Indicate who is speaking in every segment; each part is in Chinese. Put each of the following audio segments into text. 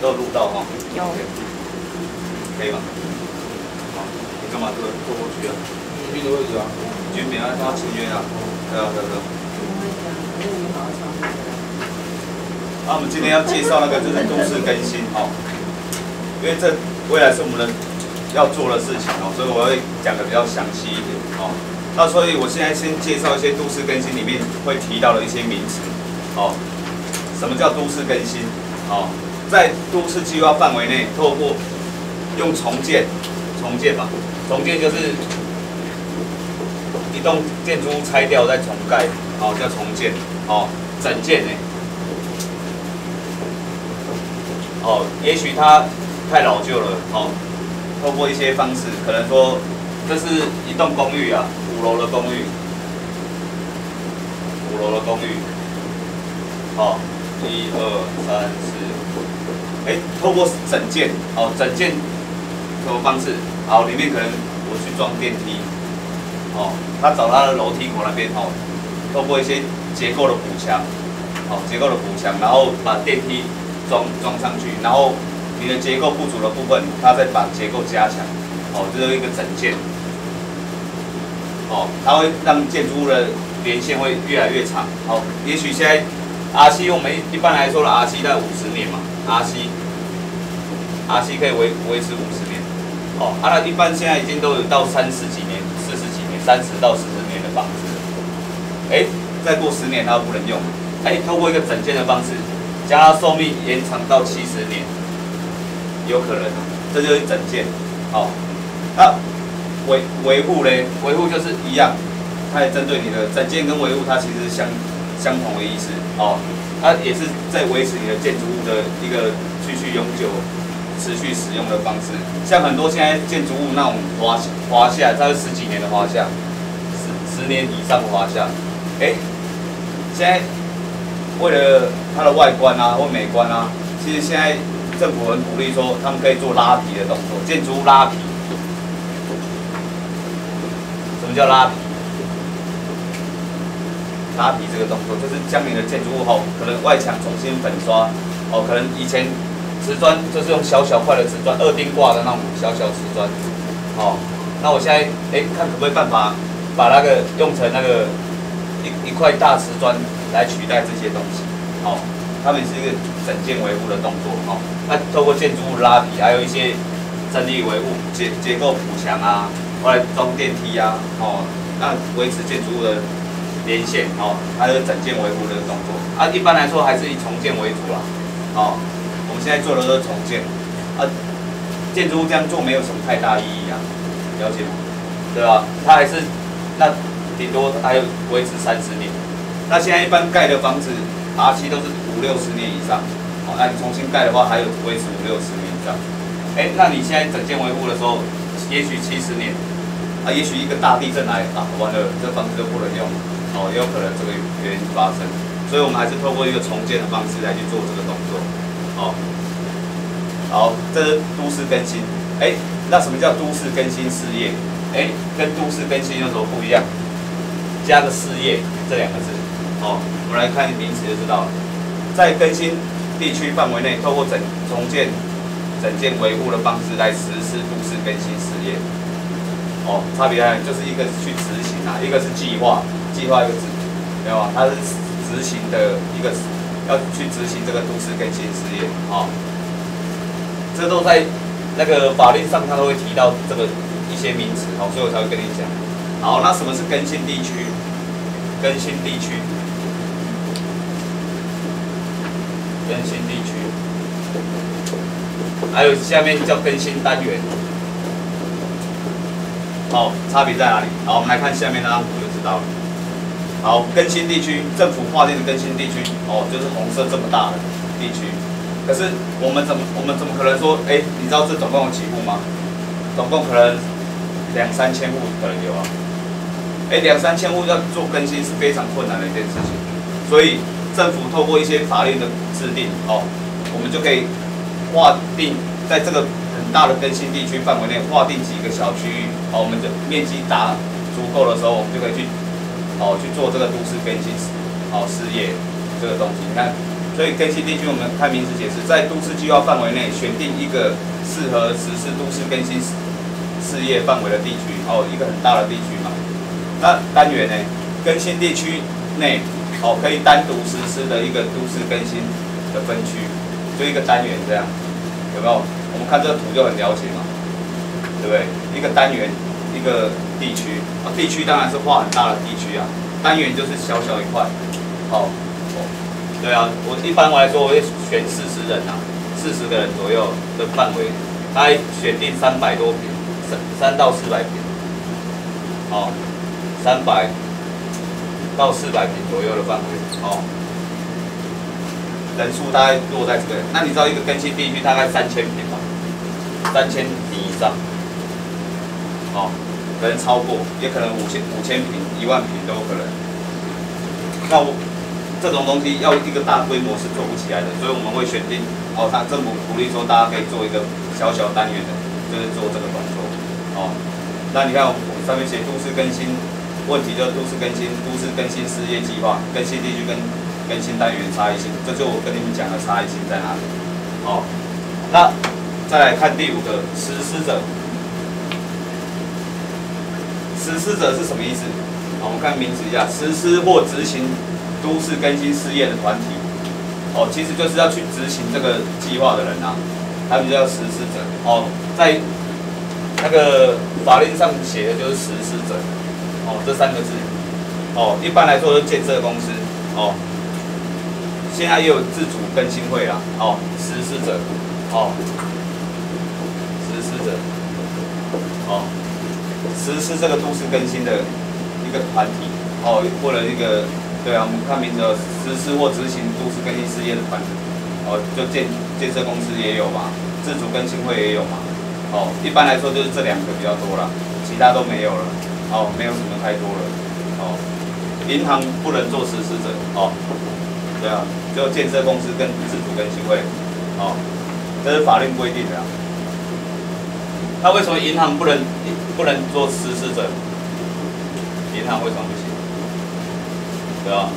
Speaker 1: 都有录到哈。
Speaker 2: 有。
Speaker 1: 可以吗？好，你干嘛坐过去啊？
Speaker 3: 居民的位置啊。
Speaker 1: 居民啊，他签约啊。对啊。我们今天要介绍那个就是都市更新哦，因为这未来是我们的要做的事情哦，所以我会讲的比较详细一点哦。那所以我现在先介绍一些都市更新里面会提到的一些名词哦。什么叫都市更新？哦，在都市计划范围内，透过用重建嘛，重建就是一栋建筑物拆掉再重盖，哦，叫重建哦，整建呢。哦，也许它太老旧了，哦，透过一些方式，可能说这是一栋公寓啊，5楼的公寓，5楼的公寓，好，1、2、3、4，哎，透过整建，哦，整建什么方式？好，里面可能我去装电梯，哦，他找他的楼梯口那边，哦，透过一些结构的补强，哦，结构的补强，然后把电梯装上去，然后你的结构不足的部分，它再把结构加强，哦，这是一个整建，哦，它会让建筑物的连线会越来越长，哦，也许现在 RC 我们一般来说的 RC 在50年嘛 ，RC 可以维持50年，哦，那一般现在已经都有到30几年、40几年、30到40年的房子，哎，再过10年它不能用，哎，透过一个整建的方式。将它寿命延长到70年，有可能，这就是整件。好，那维护嘞，维护就是一样，它也针对你的整件跟维护，它其实是相同的意思。哦，它也是在维持你的建筑物的一个继续永久、持续使用的方式。像很多现在建筑物那种华夏，它是10几年的华夏，10年以上的华夏，哎，现在。为了它的外观啊或美观啊，其实现在政府很鼓励说，他们可以做拉皮的动作，建筑物拉皮。什么叫拉皮？拉皮这个动作就是将你的建筑物后，可能外墙重新粉刷，哦，可能以前瓷砖就是用小块的瓷砖，2丁挂的那种小瓷砖，哦，那我现在看可不可以办法把那个用成那个一块大瓷砖。来取代这些东西，好，他们是一个整件维护的动作，哦，那透过建筑物拉皮，还有一些整理维护、结构补强啊，后来装电梯啊，哦，那维持建筑物的连线，哦，还有整件维护的动作，啊，一般来说还是以重建为主啦，哦，我们现在做的都是重建，啊，建筑物这样做没有什么太大意义啊，了解吗？对吧？它还是那顶多还有维持30年。那现在一般盖的房子 ，RC 都是50、60年以上，哦，那你重新盖的话，还有维持50、60年以上。哎，那你现在整件维护的时候，也许70年，啊，也许一个大地震来啊，完了，这房子就不能用，哦，也有可能这个原因发生。所以我们还是透过一个重建的方式来去做这个动作，哦。好，这是都市更新。哎，那什么叫都市更新事业？哎，跟都市更新有什么不一样？加个事业这2个字。哦，我们来看名词就知道了。在更新地区范围内，透过重建、整件维护的方式来实施都市更新事业。哦，差别在就是一个去执行啊，一个是计划一个字，没有啊？它是执行的一个要去执行这个都市更新事业。哦，这都在那个法律上，它都会提到这个一些名词，哦，所以我才会跟你讲。好，那什么是更新地区？更新地区。更新地区，还有下面叫更新单元。好，差别在哪里？好，我们来看下面那张图就知道了。好，更新地区，政府划定的更新地区，哦，就是红色这么大的地区。可是我们怎么可能说，哎，你知道这总共有几户吗？总共可能2、3千户可能有啊。哎，2、3千户要做更新是非常困难的一件事情，所以。政府透过一些法令的制定，哦，我们就可以划定在这个很大的更新地区范围内划定几个小区域，哦，我们的面积达足够的时候，我们就可以去做这个都市更新，事业这个东西。你看，所以更新地区我们看名词解释，在都市计划范围内选定一个适合实施都市更新事业范围的地区，一个很大的地区嘛。那单元呢，更新地区内可以单独实施的一个都市更新的分区，就一个单元这样，有没有？我们看这个图就很了解嘛，对不对？一个单元，一个地区，地区当然是画很大的地区啊，单元就是小小一块，对啊，一般来说我会选40人啊，40个人左右的范围，大概选定300多坪，3到400坪，300到400坪左右的范围，人数大概落在这个。那你知道一个更新地区大概3000坪吗？3000坪以上，可能超过，也可能5000坪、10000坪都有可能。那这种东西要一个大规模是做不起来的，所以我们会选定他政府鼓励说大家可以做一个小小单元的，就是做这个动作。那你看我们上面写都市更新，问题就是都市更新事业计划、更新地区跟更新单元差异性，这就我跟你们讲的差异性在哪里。那再来看第5个实施者。实施者是什么意思？我们看名词一下，实施或执行都市更新事业的团体，其实就是要去执行这个计划的人啊，他们叫实施者。在那个法令上写的就是实施者，这3个字。一般来说是建设公司，现在也有自主更新会啦，实施者，实施者，实施这个都市更新的一个团体，或者一个，对啊，我们看名字，实施或执行都市更新事业的团体，就建设公司也有嘛，自主更新会也有嘛，一般来说就是这2个比较多啦，其他都没有了，没有什么太多了，银行不能做实施者，对啊，就建设公司跟自主更新会，这是法律规定的啊。那为什么银行不能做实施者？银行为什么不行？对吧？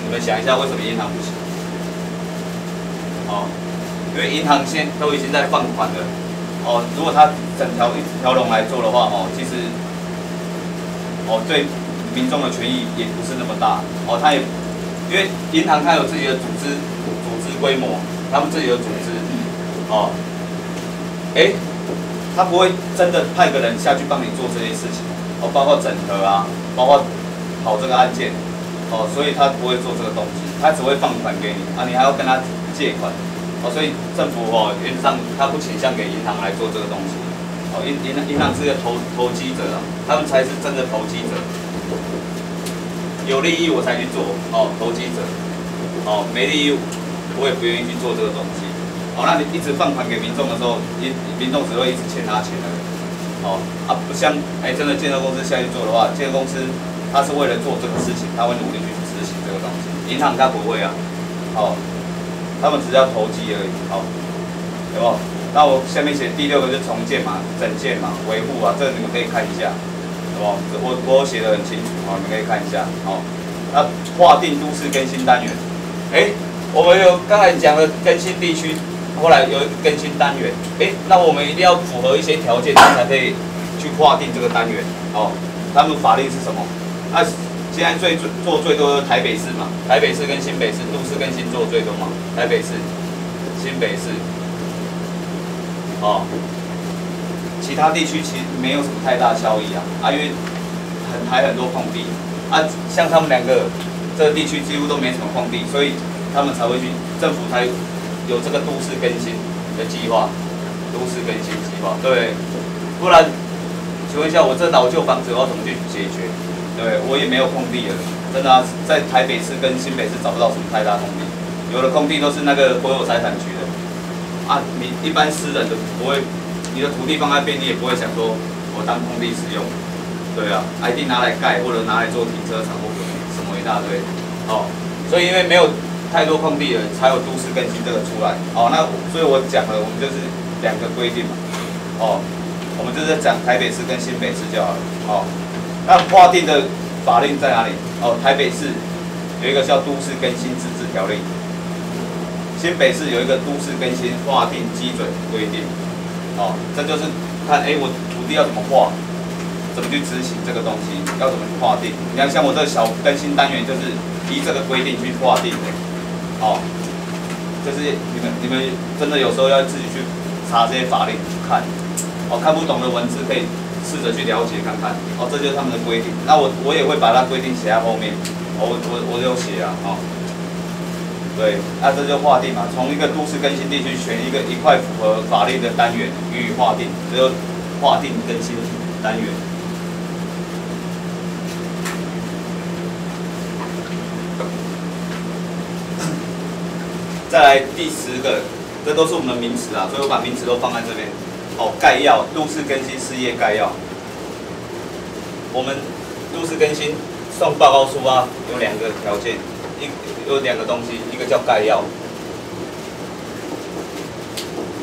Speaker 1: 你们想一下，为什么银行不行？因为银行现在都已经在放款了。如果它一条龙来做的话，其实对民众的权益也不是那么大。它也因为银行它有自己的组织规模，他们自己的组织，他不会真的派个人下去帮你做这些事情，包括整合啊，包括跑这个案件，所以他不会做这个东西，他只会放款给你啊，你还要跟他借款，所以政府原则上他不倾向给银行来做这个东西，银行是个投机者啊，他们才是真的投机者，有利益我才去做，投机者，没利益我也不愿意去做这个东西。那你一直放款给民众的时候，民众只会一直欠他钱而已。不像真的建设公司下去做的话，建设公司他是为了做这个事情，他会努力去执行这个东西。银行他不会啊，他们只是要投机而已，有没有？那我下面写第6个就是重建嘛、整建嘛、维护啊，这个你们可以看一下，有没有？我写得很清楚，你们可以看一下，那划定都市更新单元，我们有刚才讲的更新地区。后来有一个更新单元，那我们一定要符合一些条件，才可以去划定这个单元。他们法令是什么？那现在做最多的台北市嘛，台北市跟新北市都市更新做最多嘛，台北市、新北市，其他地区其实没有什么太大效益啊，因为还很多空地啊，像他们2个这个地区几乎都没什么空地，所以他们才会去政府才有这个都市更新的计划，都市更新计划，对，不然，请问一下，我这老旧房子我要怎么去解决？对，我也没有空地了，真的在台北市跟新北市找不到什么太大空地，有的空地都是那个国有财产局的，你一般私人的不会，你的土地放在边，你也不会想说我当空地使用，对啊，一定拿来盖或者拿来做停车场或者什么一大堆，所以因为没有太多空地了，才有都市更新这个出来。那所以我讲了，我们就是2个规定嘛。我们就是讲台北市跟新北市就好了。那划定的法令在哪里？台北市有一个叫《都市更新自治条例》，新北市有一个都市更新划定基准规定，哦，这就是看我土地要怎么划，怎么去执行这个东西，要怎么去划定。你看，像我这个小更新单元就是依这个规定去划定的，哦，就是你们真的有时候要自己去查这些法令去看，哦，看不懂的文字可以试着去了解看看，哦，这就是他们的规定。那我也会把它规定写在后面，哦，我有写啊，哦。对，那这就划定嘛，从一个都市更新地区选一块符合法令的单元予以划定，这就划定更新单元。再来第10个，这都是我们的名词啊，所以我把名词都放在这边。哦，概要，都市更新事业概要。我们都市更新送报告书啊，有2个条件。有2个东西，一个叫概要，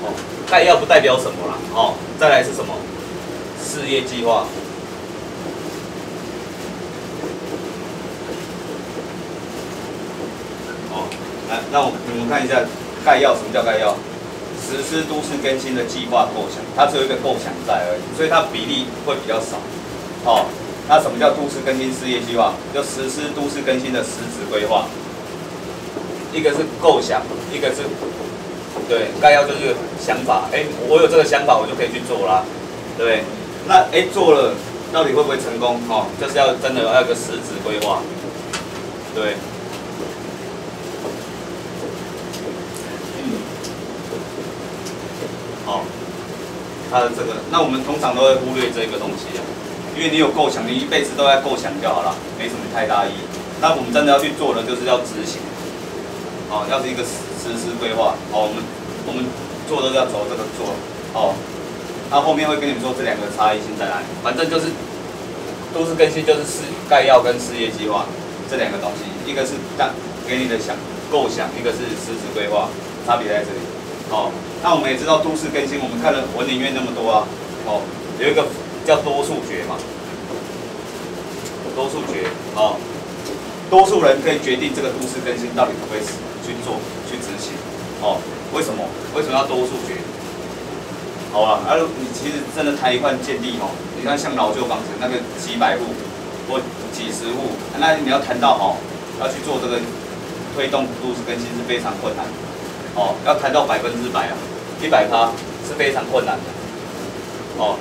Speaker 1: 哦，概要不代表什么啦，哦，再来是什么？事业计划，哦，来，那你们看一下概要，什么叫概要？实施都市更新的计划构想，它只有一个构想在而已，所以它比例会比较少，哦，那什么叫都市更新事业计划？就实施都市更新的实质规划。一个是构想，一个是对概要，就是想法。我有这个想法，我就可以去做啦，对不对？那做了，到底会不会成功？哦，就是要真的要有个实质规划，对。好，它的这个，那我们通常都会忽略这个东西啊，因为你有构想，你一辈子都在构想就好了，没什么太大意义。那我们真的要去做的，就是要执行。哦，要是一个实施规划，哦，我们做都要走这个做，哦，那后面会跟你们说这2个差异性在哪里。反正就是都市更新就是概要跟事业计划这2个东西，一个是给你的构想，一个是实质规划，差别在这里。哦，那我们也知道都市更新，我们看了文林院那么多啊，哦，有一个叫多数决嘛，多数决，哦。多数人可以决定这个都市更新到底可不可以去做、去执行。哦，为什么？为什么要多数决？好啊，你其实真的谈一块建地哦，你看像老旧房子那个几百户或几十户，那你要谈到好，要去做这个推动都市更新是非常困难。哦，要谈到100%啊，100%是非常困难的。哦，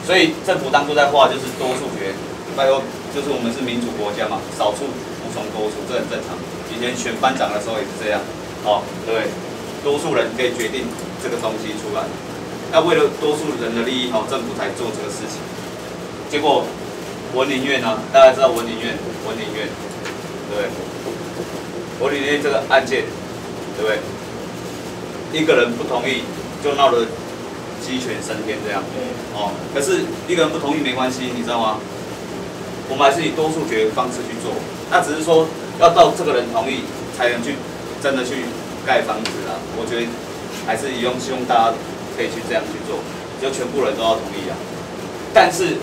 Speaker 1: 所以政府当初在画就是多数决，拜托，就是我们是民主国家嘛，少数服从多数，这很正常。以前选班长的时候也是这样，哦，对，多数人可以决定这个东西出来。那为了多数人的利益，哦，政府才做这个事情。结果文林院呢，大家知道文林院，对不对？文林院这个案件，对不对？一个人不同意，就闹得鸡犬升天这样。哦，可是一个人不同意没关系，你知道吗？我们还是以多数决的方式去做，那只是说要到这个人同意才能去真的去盖房子啦。我觉得还是希望大家可以去这样去做，就全部人都要同意啊。但是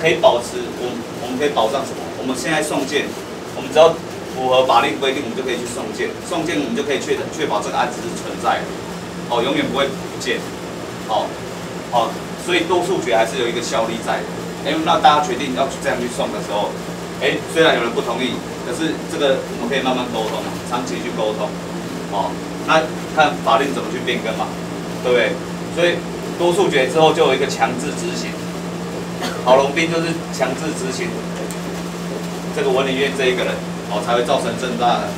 Speaker 1: 可以保持我们可以保障什么？我们现在送件，我们只要符合法律规定，我们就可以去送件。送件我们就可以确保这个案子是存在的，哦，永远不会不见，哦，所以多数决还是有一个效力在的。那大家决定要这样去送的时候，虽然有人不同意，可是这个我们可以慢慢沟通，长期去沟通，哦，那看法令怎么去变更嘛，对不对？所以多数决之后就有一个强制执行，郝龙斌就是强制执行这个文林院这一个人，哦，才会造成正大的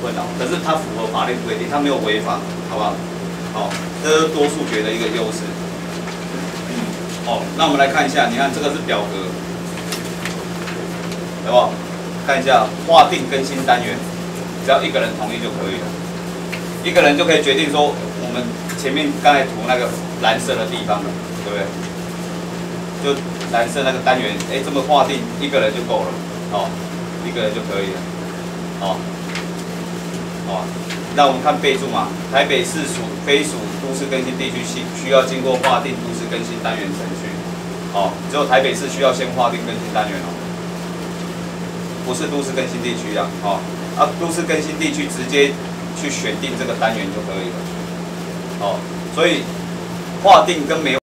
Speaker 1: 困扰。可是他符合法令规定，他没有违法，好不好？好，这是多数决的一个优势。哦，那我们来看一下，你看这个是表格，好不好？看一下划定更新单元，只要一个人同意就可以了，一个人就可以决定说我们前面刚才涂那个蓝色的地方了，对不对？就蓝色那个单元，这么划定一个人就够了，哦，一个人就可以了，哦，哦，那我们看备注嘛，台北市非属都市更新地区需要经过划定都市更新单元程序，哦，只有台北市需要先划定更新单元哦，不是都市更新地区啊，哦，都市更新地区直接去选定这个单元就可以了。哦，所以划定跟没